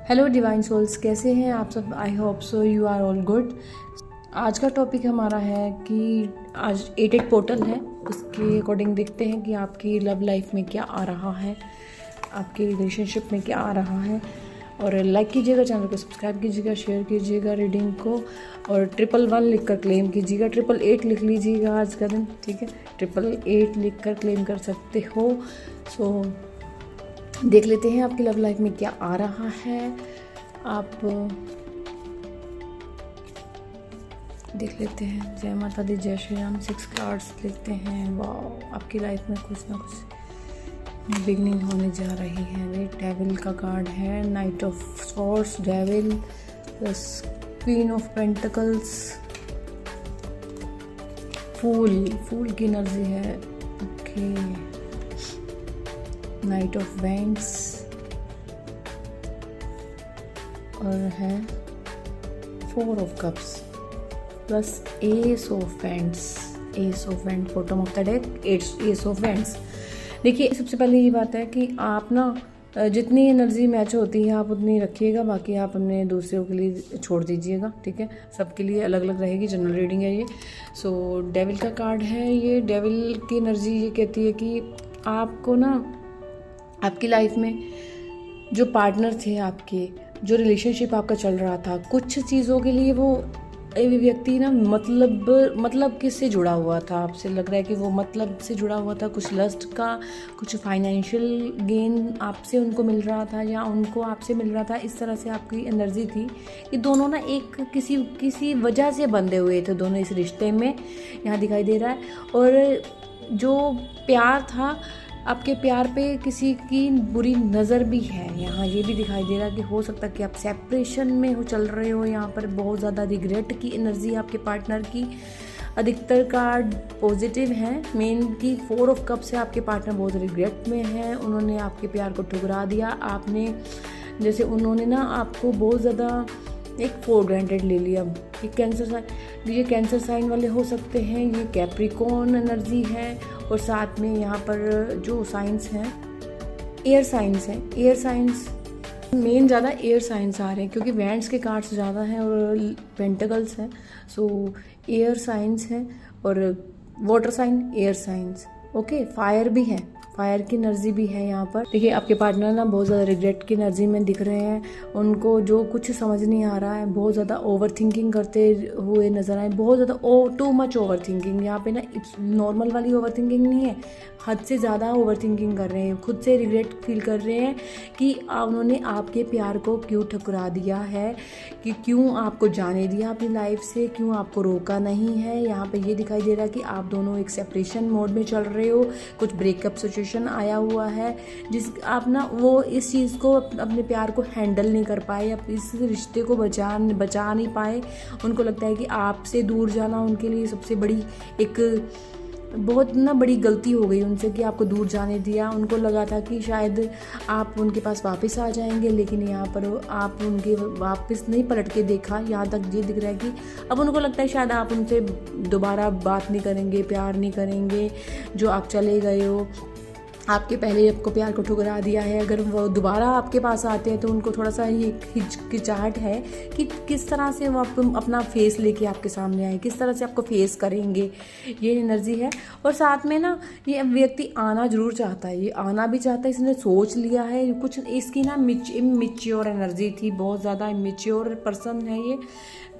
Hello divine souls, कैसे हैं आप सब। I hope so you are all good. आज का टॉपिक हमारा है कि आज 88 पोर्टल है, उसके अकॉर्डिंग देखते हैं कि आपकी लव लाइफ में क्या आ रहा है, आपकी रिलेशनशिप में क्या आ रहा है। और लाइक कीजिएगा, चैनल को सब्सक्राइब कीजिएगा, शेयर कीजिएगा रीडिंग को, और 111 लिख कर क्लेम कीजिएगा। 888 लिख लीजिएगा आज का दिन, ठीक है। 888 लिख कर क्लेम कर सकते हो। सो देख लेते हैं आपकी लव लाइफ में क्या आ रहा है। आप देख लेते हैं। जय माता दी, जय श्री राम। 6 कार्ड्स लेते हैं। वाह, आपकी लाइफ में कुछ ना कुछ बिगनिंग होने जा रही है। डेविल का कार्ड है, knight of swords, devil plus queen of pentacles, fool की एनर्जी है। ओके, नाइट ऑफ वैंड्स और है 4 of cups plus S of wand, bottom of the deck S of wands. देखिए, सबसे पहले ये बात है कि आप ना जितनी एनर्जी मैच होती है आप उतनी रखिएगा, बाकी आप अपने दूसरों के लिए छोड़ दीजिएगा, ठीक है। सबके लिए अलग अलग रहेगी, जनरल रीडिंग है ये। सो डेविल का कार्ड है ये। डेविल की एनर्जी ये कहती है कि आपको ना आपकी लाइफ में जो पार्टनर थे आपके, जो रिलेशनशिप आपका चल रहा था, कुछ चीज़ों के लिए वो व्यक्ति ना मतलब किससे जुड़ा हुआ था। आपसे लग रहा है कि वो मतलब से जुड़ा हुआ था, कुछ लस्ट का, कुछ फाइनेंशियल गेन आपसे उनको मिल रहा था या उनको आपसे मिल रहा था। इस तरह से आपकी एनर्जी थी कि दोनों ना एक किसी वजह से बंधे हुए थे दोनों इस रिश्ते में, यहाँ दिखाई दे रहा है। और जो प्यार था, आपके प्यार पे किसी की बुरी नज़र भी है यहाँ, ये भी दिखाई दे रहा है कि हो सकता है कि आप सेपरेशन में हो, चल रहे हो। यहाँ पर बहुत ज़्यादा रिग्रेट की एनर्जी आपके पार्टनर की। अधिकतर कार्ड पॉजिटिव हैं। मेन की 4 ऑफ कप्स है, आपके पार्टनर बहुत रिग्रेट में है। उन्होंने आपके प्यार को ठुकरा दिया। आपने जैसे उन्होंने ना आपको बहुत ज़्यादा एक फॉर ग्रांटेड ले लिया। ये कैंसर साइन वाले हो सकते हैं, ये कैप्रिकॉर्न एनर्जी है। और साथ में यहाँ पर जो साइंस हैं, एयर साइंस हैं। एयर साइंस मेन ज़्यादा एयर साइंस आ रहे हैं क्योंकि वैंड्स के कार्ड्स ज़्यादा हैं और पेंटिकल्स हैं। सो एयर साइंस है और water sign, air signs. Okay, fire भी है, फायर की एनर्जी भी है यहाँ पर। देखिए, आपके पार्टनर ना बहुत ज़्यादा रिग्रेट की एनर्जी में दिख रहे हैं। उनको जो कुछ समझ नहीं आ रहा है, बहुत ज़्यादा ओवर थिंकिंग करते हुए नज़र आए। बहुत ज़्यादा टू मच ओवर थिंकिंग यहाँ पे ना, नॉर्मल वाली ओवर थिंकिंग नहीं है, हद से ज़्यादा ओवर थिंकिंग कर रहे हैं। खुद से रिग्रेट फील कर रहे हैं कि उन्होंने आपके प्यार को क्यों ठुकरा दिया है, कि क्यों आपको जाने दिया अपनी लाइफ से, क्यों आपको रोका नहीं है। यहाँ पे ये दिखाई दे रहा है कि आप दोनों एक सेपरेशन मोड में चल रहे हो, कुछ ब्रेकअप सिचुएशन आया हुआ है जिस आप ना वो इस चीज़ को, अपने प्यार को हैंडल नहीं कर पाए, अब इस रिश्ते को बचा नहीं पाए। उनको लगता है कि आपसे दूर जाना उनके लिए सबसे बड़ी एक बहुत ना बड़ी गलती हो गई उनसे कि आपको दूर जाने दिया। उनको लगा था कि शायद आप उनके पास वापस आ जाएंगे, लेकिन यहाँ पर आप उनके वापस नहीं पलट के देखा। यहाँ तक ये दिख रहा है कि अब उनको लगता है शायद आप उनसे दोबारा बात नहीं करेंगे, प्यार नहीं करेंगे। जो आप चले गए हो, आपके पहले आपको प्यार को ठुकरा दिया है, अगर वो दोबारा आपके पास आते हैं तो उनको थोड़ा सा ये हिचकिचाहट है कि किस तरह से वो अपना फेस लेके आपके सामने आए, किस तरह से आपको फेस करेंगे, ये एनर्जी है। और साथ में ना ये व्यक्ति आना जरूर चाहता है, ये आना भी चाहता है, इसने सोच लिया है कुछ। इसकी ना इमेच्योर एनर्जी थी, बहुत ज़्यादा इमेच्योर पर्सन है ये,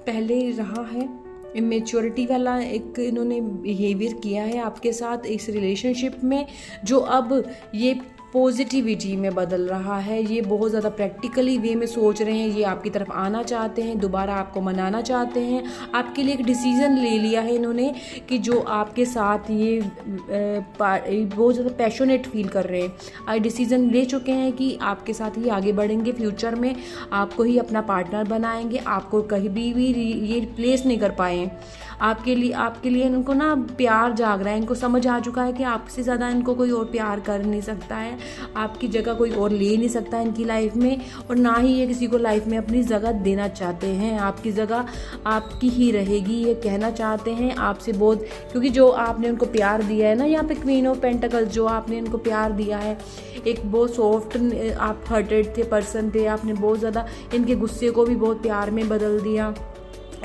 पहले रहा है। इमेच्योरिटी वाला एक इन्होंने बिहेवियर किया है आपके साथ इस रिलेशनशिप में, जो अब ये पॉजिटिविटी में बदल रहा है। ये बहुत ज़्यादा प्रैक्टिकली वे में सोच रहे हैं, ये आपकी तरफ आना चाहते हैं, दोबारा आपको मनाना चाहते हैं। आपके लिए एक डिसीज़न ले लिया है इन्होंने कि जो आपके साथ ये बहुत ज़्यादा पैशनेट फील कर रहे हैं। डिसीज़न ले चुके हैं कि आपके साथ ही आगे बढ़ेंगे, फ्यूचर में आपको ही अपना पार्टनर बनाएंगे, आपको कहीं भी ये रिप्लेस नहीं कर पाए। आपके लिए इनको ना प्यार जाग रहा है, इनको समझ आ चुका है कि आपसे ज़्यादा इनको कोई और प्यार कर नहीं सकता है। आपकी जगह कोई और ले नहीं सकता इनकी लाइफ में, और ना ही ये किसी को लाइफ में अपनी जगह देना चाहते हैं। आपकी जगह आपकी ही रहेगी, ये कहना चाहते हैं आपसे बहुत, क्योंकि जो आपने उनको प्यार दिया है ना, यहाँ पे क्वीन ऑफ पेंटिकल्स, जो आपने इनको प्यार दिया है, एक बहुत सॉफ्ट आप हर्टेड थे पर्सन थे, आपने बहुत ज़्यादा इनके गुस्से को भी बहुत प्यार में बदल दिया।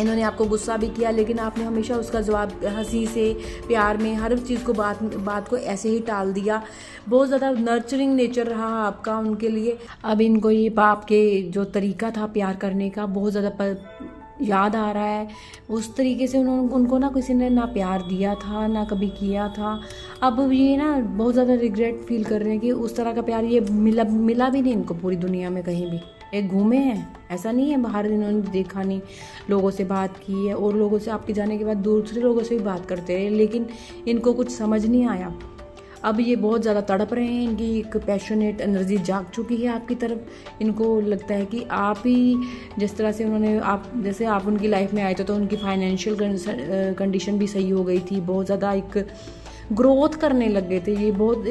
इन्होंने आपको गुस्सा भी किया, लेकिन आपने हमेशा उसका जवाब हंसी से, प्यार में, हर चीज़ को बात को ऐसे ही टाल दिया। बहुत ज़्यादा नर्चरिंग नेचर रहा आपका उनके लिए। अब इनको ये आपके जो तरीका था प्यार करने का बहुत ज़्यादा याद आ रहा है। उस तरीके से उनको ना किसी ने ना प्यार दिया था, ना कभी किया था। अब ये ना बहुत ज़्यादा रिग्रेट फील कर रहे हैं कि उस तरह का प्यार ये मिला भी नहीं इनको पूरी दुनिया में कहीं भी। एक घूमे हैं, ऐसा नहीं है बाहर इन्होंने देखा नहीं, लोगों से बात की है, और लोगों से आपके जाने के बाद दूसरे लोगों से भी बात करते रहे, लेकिन इनको कुछ समझ नहीं आया। अब ये बहुत ज़्यादा तड़प रहे हैं, इनकी एक पैशनेट एनर्जी जाग चुकी है आपकी तरफ। इनको लगता है कि आप ही, जिस तरह से जैसे आप उनकी लाइफ में आए थे तो उनकी फाइनेंशियल कंडीशन भी सही हो गई थी, बहुत ज़्यादा एक ग्रोथ करने लग गए थे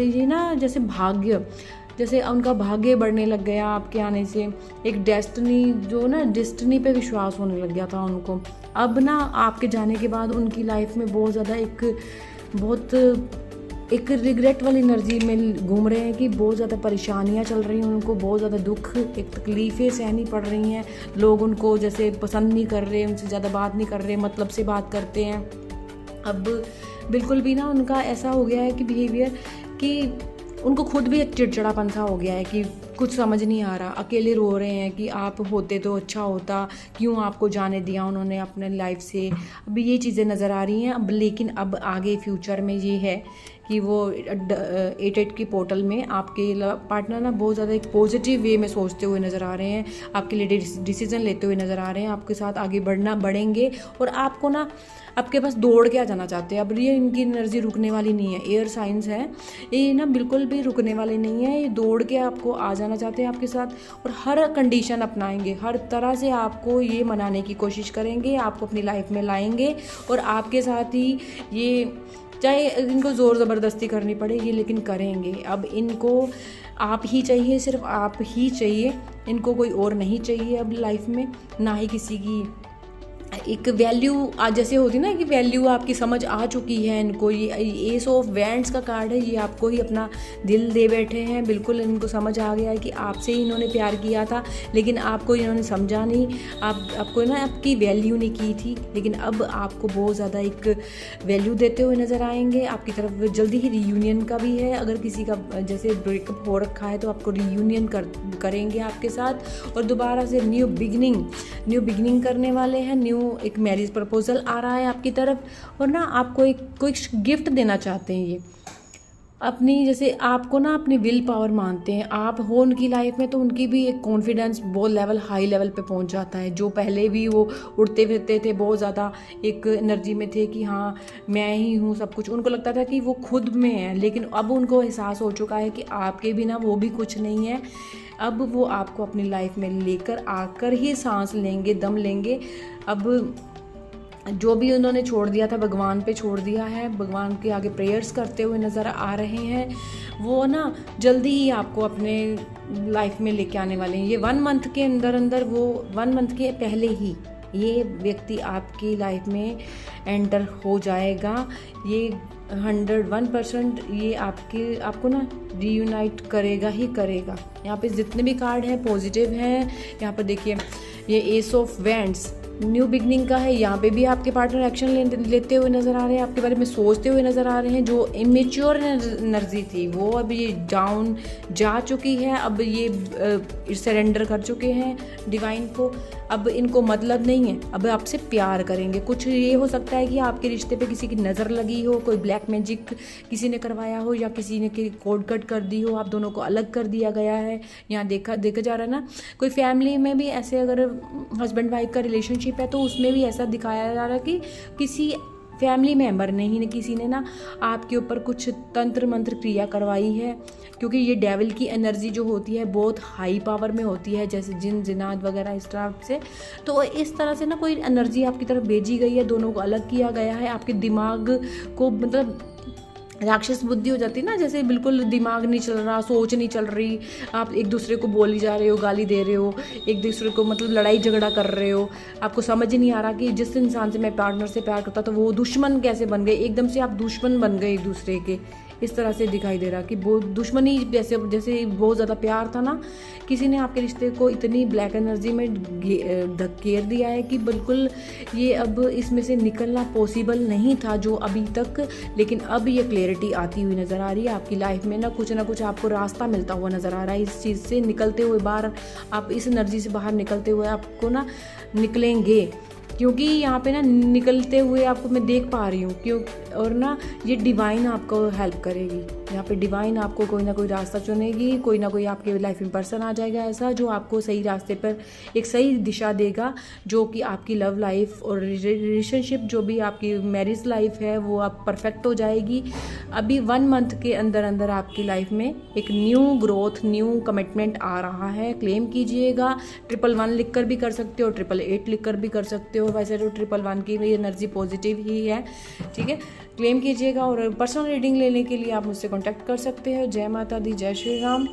ये ना जैसे उनका भाग्य बढ़ने लग गया आपके आने से। एक डेस्टिनी पे विश्वास होने लग गया था उनको। अब ना आपके जाने के बाद उनकी लाइफ में बहुत ज़्यादा एक रिग्रेट वाली एनर्जी में घूम रहे हैं कि बहुत ज़्यादा परेशानियां चल रही हैं उनको, बहुत ज़्यादा दुख, एक तकलीफ़ें सहनी पड़ रही हैं। लोग उनको जैसे पसंद नहीं कर रहे, उनसे ज़्यादा बात नहीं कर रहे, मतलब से बात करते हैं। अब बिल्कुल भी ना उनका ऐसा हो गया है कि बिहेवियर कि उनको खुद भी एक चिड़चिड़ापन सा हो गया है कि कुछ समझ नहीं आ रहा, अकेले रो रहे हैं कि आप होते तो अच्छा होता, क्यों आपको जाने दिया उन्होंने अपने लाइफ से। अब ये चीज़ें नज़र आ रही हैं। लेकिन अब आगे फ्यूचर में ये है कि वो 8 की पोर्टल में आपके पार्टनर ना बहुत ज़्यादा एक पॉजिटिव वे में सोचते हुए नज़र आ रहे हैं, आपके लिए डिसीजन लेते हुए नज़र आ रहे हैं, आपके साथ आगे बढ़ेंगे, और आपको ना आपके पास दौड़ के आ जाना चाहते हैं। अब ये इनकी एनर्जी रुकने वाली नहीं है, एयर साइंस है ये ना, बिल्कुल भी रुकने वाले नहीं है, ये दौड़ के आपको आ जाना चाहते हैं आपके साथ, और हर कंडीशन अपनाएंगे, हर तरह से आपको ये मनाने की कोशिश करेंगे, आपको अपनी लाइफ में लाएंगे, और आपके साथ ही ये, चाहे इनको ज़ोर ज़बरदस्ती करनी पड़ेगी लेकिन करेंगे। अब इनको आप ही चाहिए, सिर्फ आप ही चाहिए, इनको कोई और नहीं चाहिए अब लाइफ में, ना ही किसी की एक वैल्यू आज जैसे होती ना कि वैल्यू आपकी समझ आ चुकी है इनको। ये एस ऑफ वैंड्स का कार्ड है, ये आपको ही अपना दिल दे बैठे हैं, बिल्कुल इनको समझ आ गया है कि आपसे ही इन्होंने प्यार किया था, लेकिन आपको इन्होंने समझा नहीं, आपको ना आपकी वैल्यू नहीं की थी। लेकिन अब आपको बहुत ज़्यादा एक वैल्यू देते हुए नज़र आएंगे, आपकी तरफ जल्दी ही रीयूनियन का भी है। अगर किसी का जैसे ब्रेकअप हो रखा है तो आपको रीयूनियन करेंगे आपके साथ, और दोबारा से न्यू बिगनिंग करने वाले हैं। एक मैरिज प्रपोजल आ रहा है आपकी तरफ, और ना आपको कोई गिफ्ट देना चाहते हैं ये अपनी, जैसे आपको ना अपनी विल पावर मानते हैं आप हो उनकी लाइफ में, तो उनकी भी एक कॉन्फिडेंस बहुत हाई लेवल पे पहुंच जाता है। जो पहले भी वो उड़ते फिरते थे, बहुत ज़्यादा एक एनर्जी में थे कि हाँ मैं ही हूँ सब कुछ, उनको लगता था कि वो खुद में है, लेकिन अब उनको एहसास हो चुका है कि आपके बिना वो भी कुछ नहीं है। अब वो आपको अपनी लाइफ में लेकर आकर ही सांस लेंगे, दम लेंगे। अब जो भी उन्होंने छोड़ दिया था भगवान पे छोड़ दिया है, भगवान के आगे प्रेयर्स करते हुए नज़र आ रहे हैं। वो ना जल्दी ही आपको अपने लाइफ में लेके आने वाले हैं। ये 1 मंथ के अंदर वो 1 मंथ के पहले ही ये व्यक्ति आपकी लाइफ में एंटर हो जाएगा। ये 101% ये आपको ना रीयूनाइट करेगा ही करेगा। यहाँ पे जितने भी कार्ड हैं पॉजिटिव हैं। यहाँ पर देखिए ये S of wands new beginning का है, यहाँ पे भी आपके पार्टनर एक्शन लेते हुए नज़र आ रहे हैं, आपके बारे में सोचते हुए नज़र आ रहे हैं। जो इमेच्योर एनर्जी थी वो अब ये डाउन जा चुकी है, अब ये सरेंडर कर चुके हैं डिवाइन को। अब इनको मतलब नहीं है, अब आपसे प्यार करेंगे। कुछ ये हो सकता है कि आपके रिश्ते पे किसी की नज़र लगी हो, कोई ब्लैक मैजिक किसी ने करवाया हो, या किसी ने कोड कट कर दी हो, आप दोनों को अलग कर दिया गया है। यहाँ देखा जा रहा है ना, कोई फैमिली में भी ऐसे अगर हस्बैंड वाइफ का रिलेशनशिप है तो उसमें भी ऐसा दिखाया जा रहा है कि किसी फैमिली मेम्बर ने ही किसी ने ना आपके ऊपर कुछ तंत्र मंत्र क्रिया करवाई है, क्योंकि ये डेविल की एनर्जी जो होती है बहुत हाई पावर में होती है, जैसे जिन जिनात वगैरह इस तरह से। तो इस तरह से ना कोई एनर्जी आपकी तरफ भेजी गई है, दोनों को अलग किया गया है, आपके दिमाग को मतलब राक्षस बुद्धि हो जाती है ना, जैसे बिल्कुल दिमाग नहीं चल रहा, सोच नहीं चल रही, आप एक दूसरे को बोली जा रहे हो, गाली दे रहे हो, एक दूसरे को मतलब लड़ाई झगड़ा कर रहे हो, आपको समझ ही नहीं आ रहा कि जिस इंसान से मैं पार्टनर से प्यार करता तो वो दुश्मन कैसे बन गए, एकदम से आप दुश्मन बन गए एक दूसरे के। इस तरह से दिखाई दे रहा कि वो दुश्मनी, जैसे जैसे बहुत ज़्यादा प्यार था ना, किसी ने आपके रिश्ते को इतनी ब्लैक एनर्जी में धकेल दिया है कि बिल्कुल ये अब इसमें से निकलना पॉसिबल नहीं था जो अभी तक। लेकिन अब ये क्लैरिटी आती हुई नज़र आ रही है आपकी लाइफ में ना कुछ आपको रास्ता मिलता हुआ नज़र आ रहा है इस चीज़ से निकलते हुए। बाहर आप इस एनर्जी से बाहर निकलते हुए आपको ना निकलेंगे, क्योंकि यहाँ पे ना निकलते हुए आपको मैं देख पा रही हूँ क्यों। और ना ये डिवाइन आपको हेल्प करेगी, यहाँ पे डिवाइन आपको कोई ना कोई रास्ता चुनेगी, कोई ना कोई आपके लाइफ में पर्सन आ जाएगा ऐसा जो आपको सही रास्ते पर एक सही दिशा देगा, जो कि आपकी लव लाइफ और रिलेशनशिप जो भी आपकी मैरिज लाइफ है वो आप परफेक्ट हो जाएगी। अभी 1 मंथ के अंदर अंदर आपकी लाइफ में एक न्यू ग्रोथ, न्यू कमिटमेंट आ रहा है। क्लेम कीजिएगा, 111 लिख कर भी कर सकते हो, 888 लिख कर भी कर सकते हो। वैसे तो 111 की भी एनर्जी पॉजिटिव ही है, ठीक है। क्लेम कीजिएगा और पर्सनल रीडिंग लेने के लिए आप मुझसे कांटेक्ट कर सकते हो। जय माता दी, जय श्री राम।